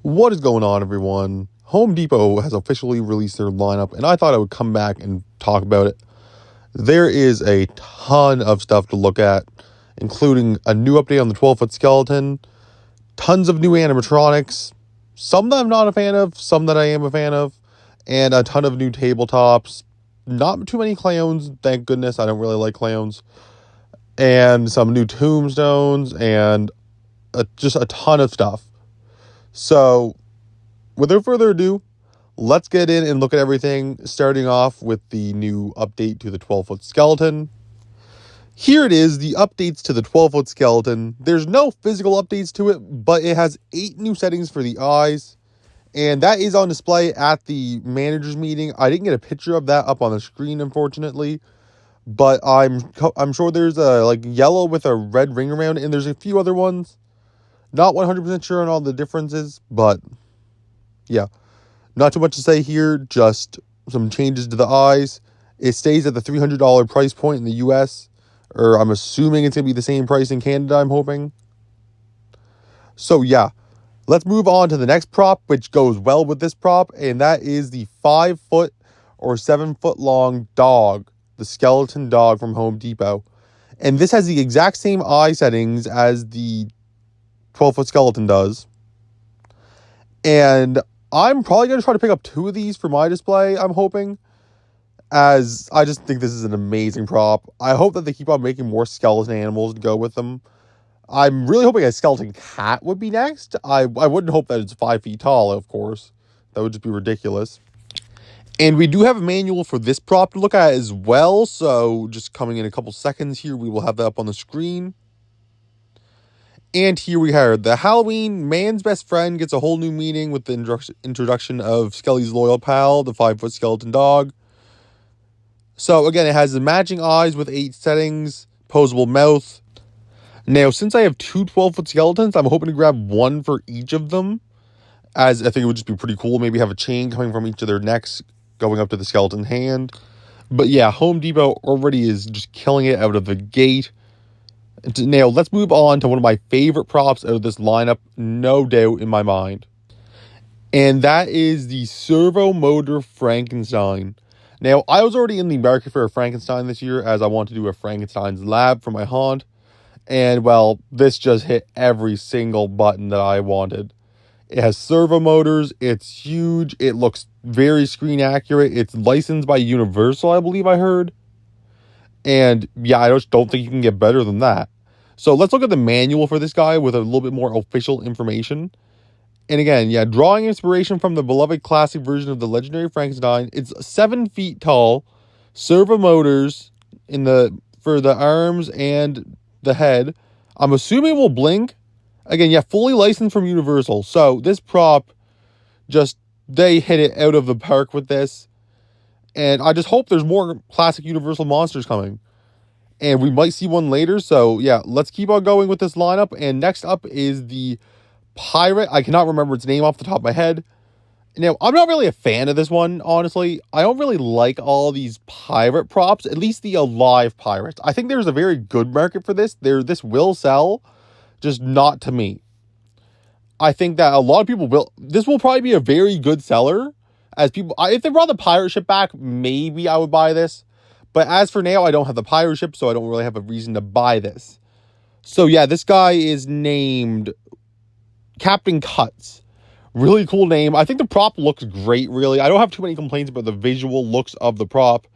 What is going on, everyone? Home Depot has officially released their lineup, and I thought I would come back and talk about it. There is a ton of stuff to look at, including a new update on the 12-foot skeleton, tons of new animatronics, some that I'm not a fan of, some that I am a fan of, and a ton of new tabletops. Not too many clowns, thank goodness. I don't really like clowns. And some new tombstones, and just a ton of stuff. So, without further ado, let's get in and look at everything, starting off with the new update to the 12-foot skeleton. Here it is, the updates to the 12-foot skeleton. There's no physical updates to it, but it has 8 new settings for the eyes, and that is on display at the manager's meeting. I didn't get a picture of that up on the screen, unfortunately, but I'm sure there's a yellow with a red ring around it, and there's a few other ones. Not 100% sure on all the differences, but yeah. Not too much to say here, just some changes to the eyes. It stays at the $300 price point in the US, or I'm assuming it's going to be the same price in Canada, I'm hoping. So yeah, let's move on to the next prop, which goes well with this prop, and that is the 5-foot or 7-foot long dog, the skeleton dog from Home Depot. And this has the exact same eye settings as the 12-foot skeleton does. And I'm probably going to try to pick up 2 of these for my display, I'm hoping, as I just think this is an amazing prop. I hope that they keep on making more skeleton animals to go with them. I'm really hoping a skeleton cat would be next. I wouldn't hope that it's 5 feet tall, of course. That would just be ridiculous. And we do have a manual for this prop to look at as well, so just coming in a couple seconds here, we will have that up on the screen. And here we have the Halloween man's best friend gets a whole new meaning with the introduction of Skelly's loyal pal, the 5-foot skeleton dog. So again, it has the matching eyes with 8 settings, posable mouth. Now, since I have 2 12-foot skeletons, I'm hoping to grab 1 for each of them, as I think it would just be pretty cool. Maybe have a chain coming from each of their necks going up to the skeleton hand. But yeah, Home Depot already is just killing it out of the gate. Now, let's move on to one of my favorite props out of this lineup, no doubt in my mind. And that is the Servo Frankenstein. Now, I was already in the market for a Frankenstein this year, as I want to do a Frankenstein's lab for my haunt. And, well, this just hit every single button that I wanted. It has servo motors, it's huge, it looks very screen accurate, it's licensed by Universal, I believe I heard. And yeah, I just don't think you can get better than that. So let's look at the manual for this guy with a little bit more official information. And again, yeah, drawing inspiration from the beloved classic version of the legendary Frankenstein. It's 7 feet tall, servo motors for the arms and the head. I'm assuming it will blink. Again, yeah, fully licensed from Universal. So this prop, they hit it out of the park with this. And I just hope there's more classic Universal monsters coming. And we might see one later. So, yeah, let's keep on going with this lineup. And next up is the pirate. I cannot remember its name off the top of my head. Now, I'm not really a fan of this one, honestly. I don't really like all these pirate props, at least the alive pirates. I think there's a very good market for this. This will sell, just not to me. I think that a lot of people will. This will probably be a very good seller. As people, if they brought the pirate ship back, maybe I would buy this. But as for now, I don't have the pirate ship, so I don't really have a reason to buy this. So yeah, this guy is named Captain Cuts. Really cool name. I think the prop looks great, really. I don't have too many complaints about the visual looks of the prop.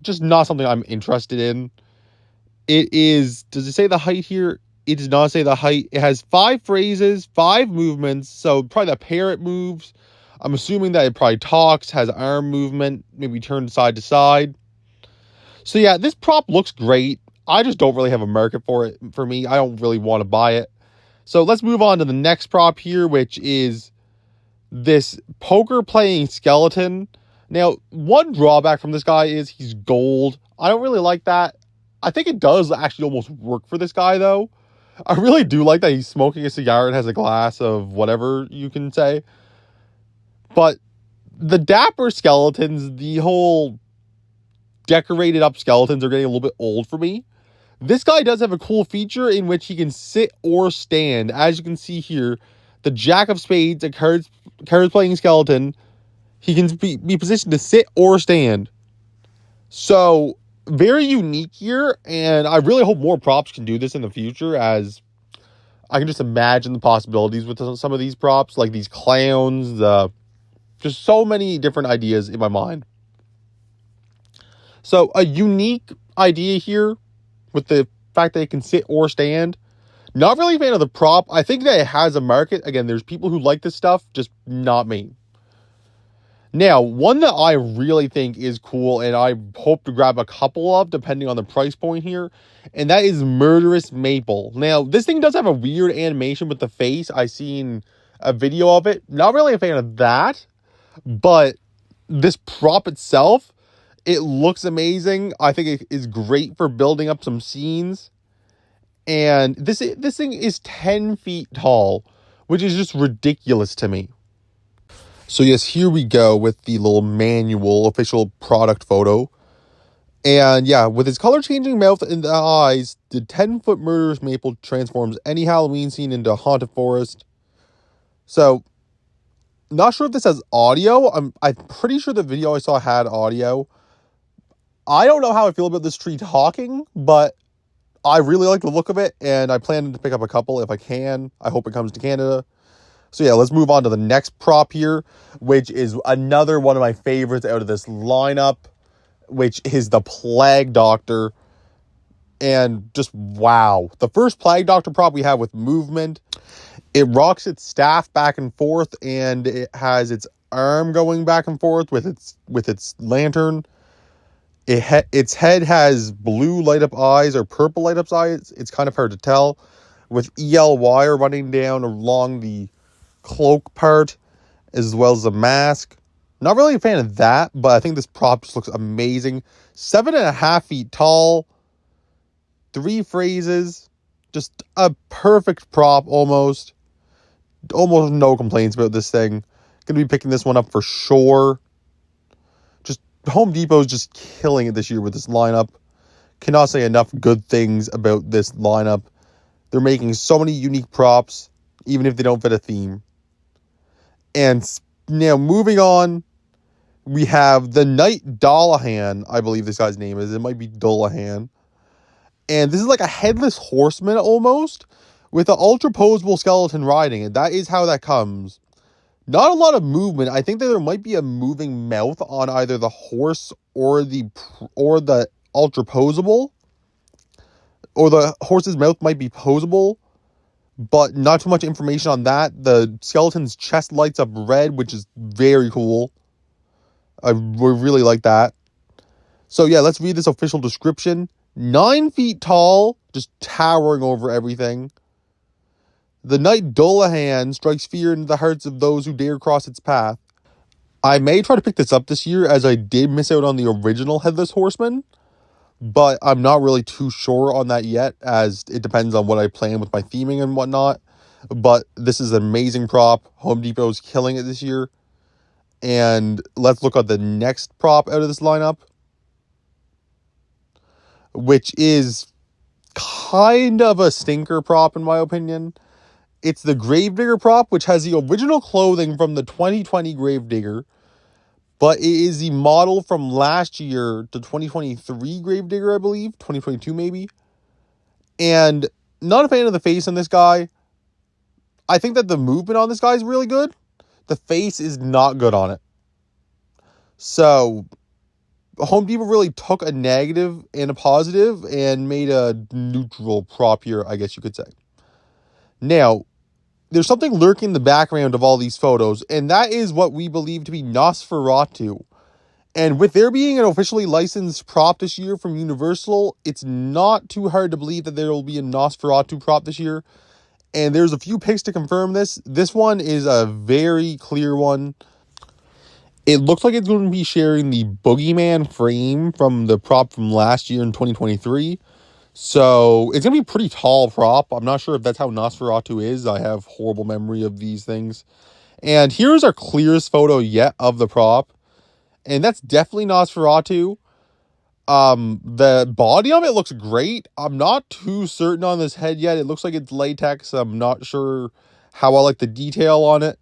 Just not something I'm interested in. It is, does it say the height here? It does not say the height. It has 5 phrases, 5 movements, so probably the parrot moves. I'm assuming that it probably talks, has arm movement, maybe turned side to side. So yeah, this prop looks great. I just don't really have a market for it. For me, I don't really want to buy it. So let's move on to the next prop here, which is this poker playing skeleton. Now, one drawback from this guy is he's gold. I don't really like that. I think it does actually almost work for this guy, though. I really do like that he's smoking a cigar and has a glass of whatever you can say. But the dapper skeletons, the whole decorated up skeletons are getting a little bit old for me. This guy does have a cool feature in which he can sit or stand. As you can see here, the Jack of Spades, a cards playing skeleton. He can be positioned to sit or stand. So, very unique here, and I really hope more props can do this in the future, as I can just imagine the possibilities with some of these props, like these clowns, just so many different ideas in my mind. So, a unique idea here with the fact that it can sit or stand. Not really a fan of the prop. I think that it has a market. Again, there's people who like this stuff, just not me. Now, one that I really think is cool, and I hope to grab a couple of, depending on the price point here, and that is Murderous Maple. Now, this thing does have a weird animation with the face. I seen a video of it. Not really a fan of that, but this prop itself, it looks amazing. I think it is great for building up some scenes. And this thing is 10 feet tall, which is just ridiculous to me. So yes, here we go with the little manual official product photo. And yeah, with its color-changing mouth and the eyes, the 10-foot Murderous Maple transforms any Halloween scene into a haunted forest. So, not sure if this has audio. I'm pretty sure the video I saw had audio. I don't know how I feel about this tree talking, but I really like the look of it, and I plan to pick up a couple if I can. I hope it comes to Canada. So yeah, let's move on to the next prop here, which is another one of my favorites out of this lineup, which is the Plague Doctor. And just wow. The first Plague Doctor prop we have with movement. It rocks its staff back and forth, and it has its arm going back and forth with its lantern. Its head has blue light-up eyes or purple light-up eyes. It's kind of hard to tell. With EL wire running down along the cloak part, as well as the mask. Not really a fan of that, but I think this prop just looks amazing. 7.5 feet tall. 3 phrases. Just a perfect prop, almost. Almost no complaints about this thing. Gonna be picking this one up for sure. Home Depot's just killing it this year with this lineup. Cannot say enough good things about this lineup. They're making so many unique props, even if they don't fit a theme. And now moving on, we have the Knight Dollahan, I believe this guy's name is. It might be Dollahan. And this is like a headless horseman almost, with an ultra posable skeleton riding it. That is how that comes. Not a lot of movement. I think that there might be a moving mouth on either the horse or the ultra posable. Or the horse's mouth might be posable, but not too much information on that. The skeleton's chest lights up red, which is very cool. I really like that. So yeah, let's read this official description. 9 feet tall, just towering over everything. The Knight Dollahan strikes fear into the hearts of those who dare cross its path. I may try to pick this up this year, as I did miss out on the original Headless Horseman, but I'm not really too sure on that yet, as it depends on what I plan with my theming and whatnot. But this is an amazing prop. Home Depot's killing it this year. And let's look at the next prop out of this lineup, which is kind of a stinker prop in my opinion. It's the Gravedigger prop, which has the original clothing from the 2020 Gravedigger, but it is the model from last year to 2023 Gravedigger, I believe. 2022 maybe. And not a fan of the face on this guy. I think that the movement on this guy is really good. The face is not good on it. So, Home Depot really took a negative and a positive and made a neutral prop here, I guess you could say. Now, there's something lurking in the background of all these photos, and that is what we believe to be Nosferatu. And with there being an officially licensed prop this year from Universal, it's not too hard to believe that there will be a Nosferatu prop this year. And there's a few pics to confirm this. This one is a very clear one. It looks like it's going to be sharing the Boogeyman frame from the prop from last year in 2023. So, it's going to be a pretty tall prop. I'm not sure if that's how Nosferatu is. I have horrible memory of these things. And here's our clearest photo yet of the prop. And that's definitely Nosferatu. The body of it looks great. I'm not too certain on this head yet. It looks like it's latex. I'm not sure how I like the detail on it.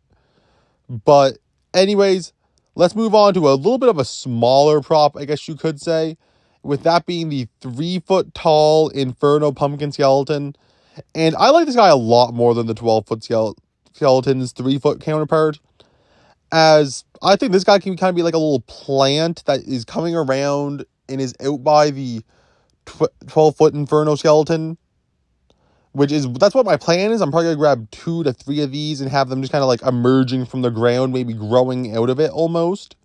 But anyways, let's move on to a little bit of a smaller prop, I guess you could say, with that being the 3-foot tall Inferno pumpkin skeleton. And I like this guy a lot more than the 12-foot skeleton's 3-foot counterpart, as I think this guy can kind of be like a little plant that is coming around and is out by the 12-foot Inferno skeleton, that's what my plan is. I'm probably gonna grab 2 to 3 of these and have them just kind of like emerging from the ground, maybe growing out of it almost.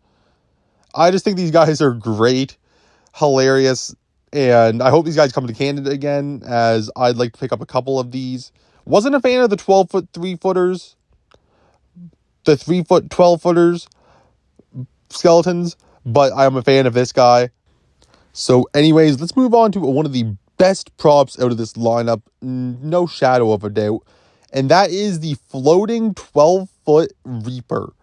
I just think these guys are great, hilarious, and I hope these guys come to Canada again, as I'd like to pick up a couple of these. Wasn't a fan of the 12-foot 3-footers, the 3-foot 12-footers skeletons, but I'm a fan of this guy. So anyways, let's move on to one of the best props out of this lineup, no shadow of a doubt, and that is the floating 12-foot Reaper.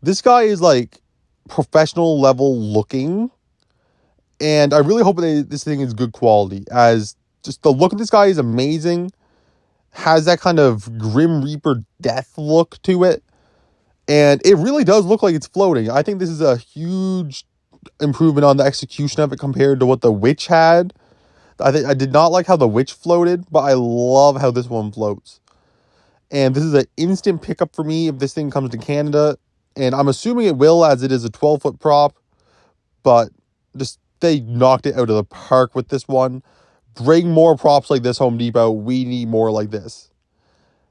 This guy is like professional level looking, and I really hope this thing is good quality, as just the look of this guy is amazing. Has that kind of Grim Reaper death look to it, and it really does look like it's floating. I think this is a huge improvement on the execution of it compared to what the Witch had. I did not like how the Witch floated, but I love how this one floats. And this is an instant pickup for me if this thing comes to Canada. And I'm assuming it will, as it is a 12-foot prop. But just they knocked it out of the park with this one. Bring more props like this, Home Depot. We need more like this.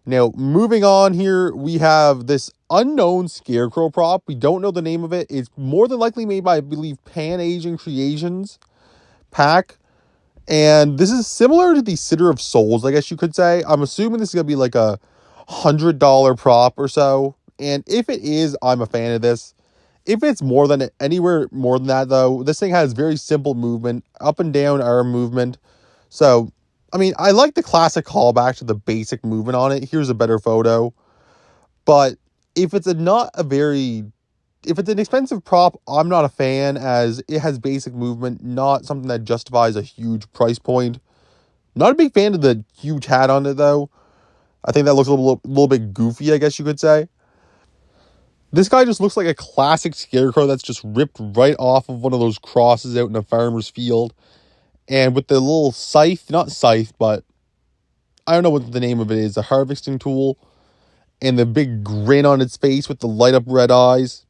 Now, moving on here, we have this unknown Scarecrow prop. We don't know the name of it. It's more than likely made by, I believe, Pan Asian Creations pack. And this is similar to the Sitter of Souls, I guess you could say. I'm assuming this is going to be like a $100 prop or so. And if it is, I'm a fan of this. If it's anywhere more than that, though, this thing has very simple movement, up and down arm movement. So, I mean, I like the classic callback to the basic movement on it. Here's a better photo. But if it's if it's an expensive prop, I'm not a fan, as it has basic movement, not something that justifies a huge price point. Not a big fan of the huge hat on it, though. I think that looks a little bit goofy, I guess you could say. This guy just looks like a classic Scarecrow that's just ripped right off of one of those crosses out in a farmer's field. And with the little scythe, not scythe, but I don't know what the name of it is, a harvesting tool, and the big grin on its face with the light up red eyes.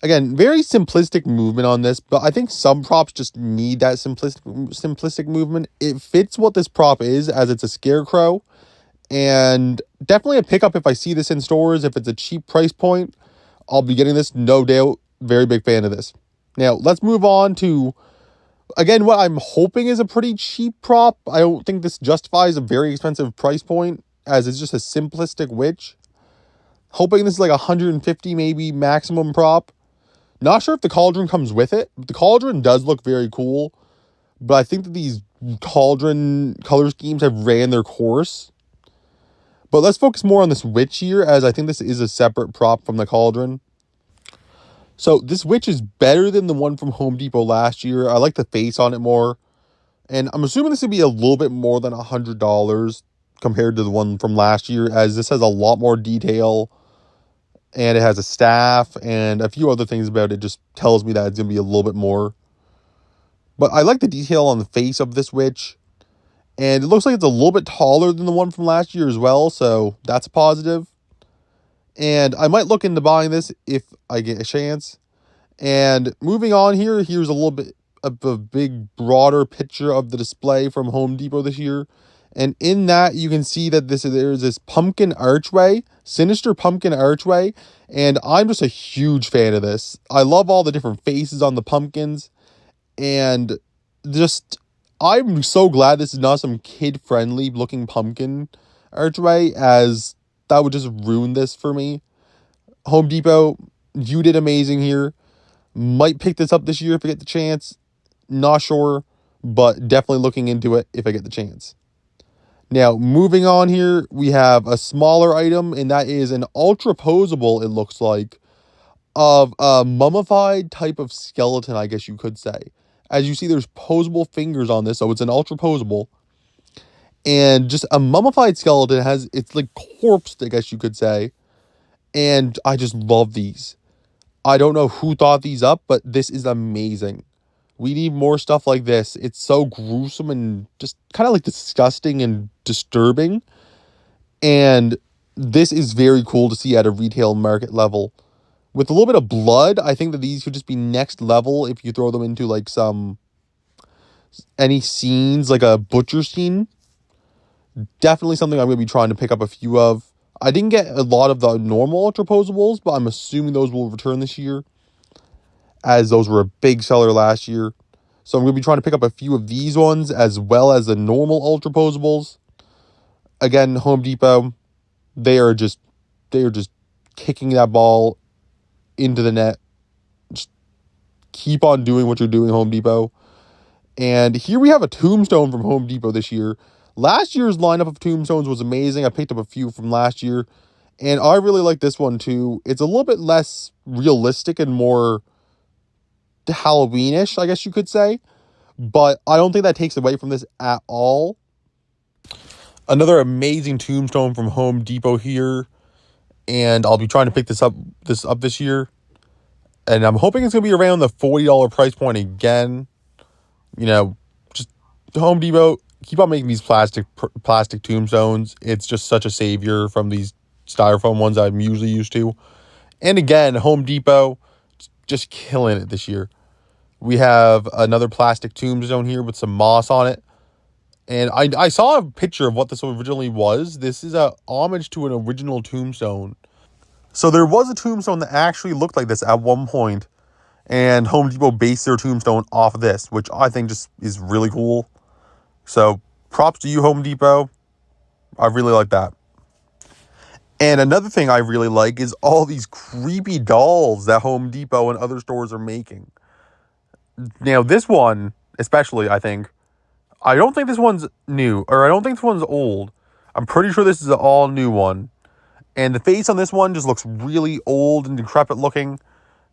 Again, very simplistic movement on this, but I think some props just need that simplistic movement. It fits what this prop is, as it's a Scarecrow, and definitely a pickup if I see this in stores. If it's a cheap price point, I'll be getting this, no doubt. Very big fan of this. Now, let's move on to, again, what I'm hoping is a pretty cheap prop. I don't think this justifies a very expensive price point, as it's just a simplistic witch. Hoping this is like 150 maybe maximum prop. Not sure if the cauldron comes with it. The cauldron does look very cool, but I think that these cauldron color schemes have ran their course. But let's focus more on this witch here, as I think this is a separate prop from the cauldron. So this witch is better than the one from Home Depot last year. I like the face on it more. And I'm assuming this would be a little bit more than $100 compared to the one from last year, as this has a lot more detail. And it has a staff and a few other things about it, just tells me that it's going to be a little bit more. But I like the detail on the face of this witch. And it looks like it's a little bit taller than the one from last year as well, so that's a positive. And I might look into buying this if I get a chance. And moving on here, here's a little bit of a big, broader picture of the display from Home Depot this year. And in that, you can see that there's this pumpkin archway, sinister pumpkin archway, and I'm just a huge fan of this. I love all the different faces on the pumpkins, and just, I'm so glad this is not some kid-friendly looking pumpkin archway, as that would just ruin this for me. Home Depot, you did amazing here. Might pick this up this year if I get the chance. Not sure, but definitely looking into it if I get the chance. Now, moving on here, we have a smaller item, and that is an ultra posable, it looks like, of a mummified type of skeleton, I guess you could say. As you see, there's posable fingers on this, so it's an ultra posable. And just a mummified skeleton has, it's like corpse, I guess you could say. And I just love these. I don't know who thought these up, but this is amazing. We need more stuff like this. It's so gruesome and just kind of like disgusting and disturbing. And this is very cool to see at a retail market level. With a little bit of blood, I think that these could just be next level if you throw them into like any scenes, like a butcher scene. Definitely something I'm going to be trying to pick up a few of. I didn't get a lot of the normal ultraposables, but I'm assuming those will return this year, as those were a big seller last year. So I'm going to be trying to pick up a few of these ones, as well as the normal ultraposables. Again, Home Depot, they are just kicking that ball into the net. Just keep on doing what you're doing, Home Depot. And here we have a tombstone from Home Depot this year. Last year's lineup of tombstones was amazing. I picked up a few from last year, and I really like this one too. It's a little bit less realistic and more Halloweenish, I guess you could say, but I don't think that takes away from this at all. Another amazing tombstone from Home Depot here, and I'll be trying to pick this up this year, and I'm hoping it's going to be around the $40 price point again. You know, just Home Depot, keep on making these plastic tombstones. It's just such a savior from these styrofoam ones I'm usually used to. And again, Home Depot, just killing it this year. We have another plastic tombstone here with some moss on it. And I saw a picture of what this originally was. This is a homage to an original tombstone. So there was a tombstone that actually looked like this at one point, and Home Depot based their tombstone off of this, which I think just is really cool. So props to you, Home Depot. I really like that. And another thing I really like is all these creepy dolls that Home Depot and other stores are making. Now, this one, especially, I don't think this one's new, or I don't think this one's old. I'm pretty sure this is an all new one. And the face on this one just looks really old and decrepit looking.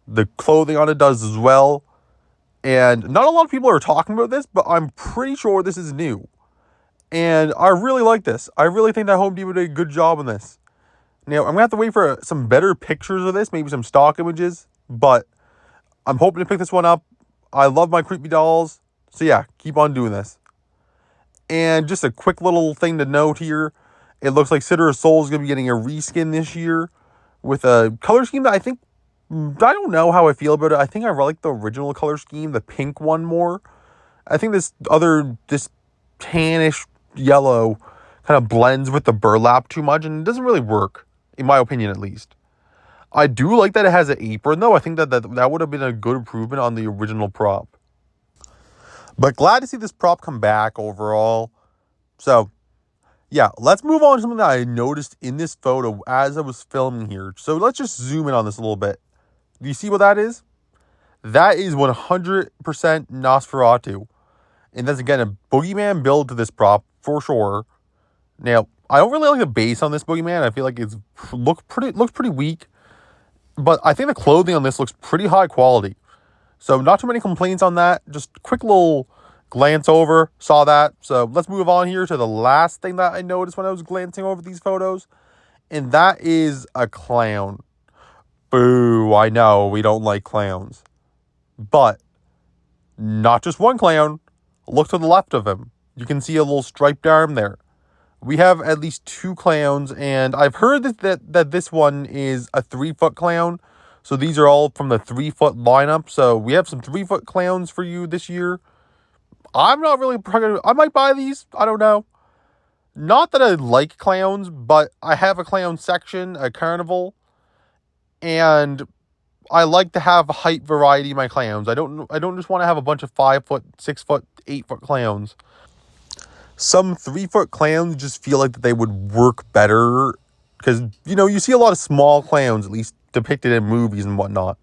The clothing on it does as well. And not a lot of people are talking about this, but I'm pretty sure this is new. And I really like this. I really think that Home Depot did a good job on this. Now, I'm going to have to wait for some better pictures of this, maybe some stock images, but I'm hoping to pick this one up. I love my creepy dolls. So yeah, keep on doing this. And just a quick little thing to note here. It looks like Sitter of Souls is going to be getting a reskin this year with a color scheme that I don't know how I feel about it. I think I like the original color scheme, the pink one, more. I think this tannish yellow kind of blends with the burlap too much, and it doesn't really work, in my opinion at least. I do like that it has an apron, though. I think that would have been a good improvement on the original prop. But glad to see this prop come back overall. So, yeah, let's move on to something that I noticed in this photo as I was filming here. So let's just zoom in on this a little bit. Do you see what that is? That is 100% Nosferatu. And that's, again, a boogeyman build to this prop, for sure. Now, I don't really like the base on this boogeyman. I feel like it looks pretty weak. But I think the clothing on this looks pretty high quality. So not too many complaints on that. Just quick little glance over. Saw that. So let's move on here to the last thing that I noticed when I was glancing over these photos. And that is a clown. Boo, I know we don't like clowns. But not just one clown. Look to the left of him. You can see a little striped arm there. We have at least two clowns, and I've heard that this one is a 3-foot clown. So these are all from the 3-foot lineup. So we have some 3-foot clowns for you this year. I'm not really... I might buy these. I don't know. Not that I like clowns, but I have a clown section, a carnival. And I like to have height variety in my clowns. I don't just want to have a bunch of 5-foot, 6-foot, 8-foot clowns. Some 3-foot clowns just feel like that they would work better because, you see a lot of small clowns, at least depicted in movies and whatnot.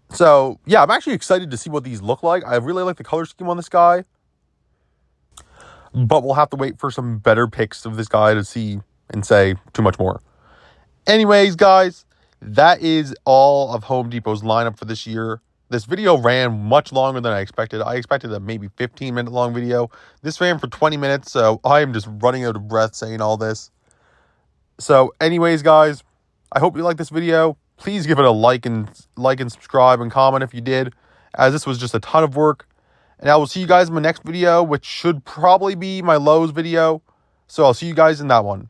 So, yeah, I'm actually excited to see what these look like. I really like the color scheme on this guy. But we'll have to wait for some better pics of this guy to see and say too much more. Anyways, guys, that is all of Home Depot's lineup for this year. This video ran much longer than I expected. I expected a maybe 15-minute long video. This ran for 20 minutes, so I am just running out of breath saying all this. So anyways, guys, I hope you liked this video. Please give it a like and subscribe and comment if you did, as this was just a ton of work. And I will see you guys in my next video, which should probably be my Lowe's video. So I'll see you guys in that one.